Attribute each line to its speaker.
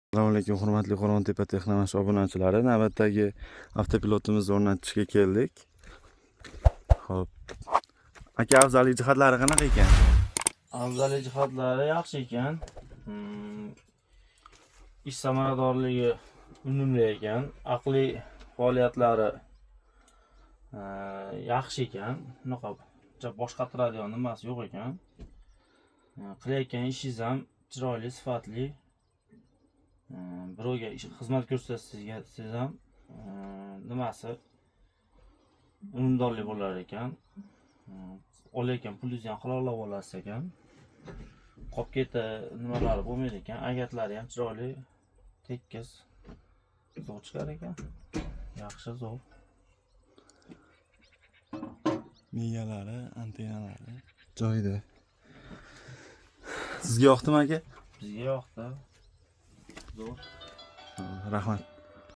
Speaker 1: Assalomu alaykum, hurmatli Qo'rg'ontepa Texnomash obunachilari. Navbatdagi avtopilotimizni o'rnatishga keldik. Xo'p. Aka, afzallik jihatlari qanaqa ekan?
Speaker 2: Afzallik jihatlari yaxshi ekan. Ish samaradorligi unumli ekan. Aqliy faoliyatlari yaxshi ekan. Bunaqa boshqatiradigan nimasi yo'q ekan. Qilayotgan ishingiz ham chiroyli, sifatli. Birovga xizmat ko'rsatsangiz ham nimasi unumdorlik bo'lar ekan. Olayotgan pulingizni ham halolab olasiz ekan. Qolib ketdi nimalari bo'lmaydi ekan. Agatlari ham chiroyli, tekis, zo'r chiqar ekan. Yaxshi, zo'r.
Speaker 1: Migalari, antennalari joyida. Sizga yoqdimi aka?
Speaker 2: Bizga yoqdi. Zo'r.
Speaker 1: Rahmat.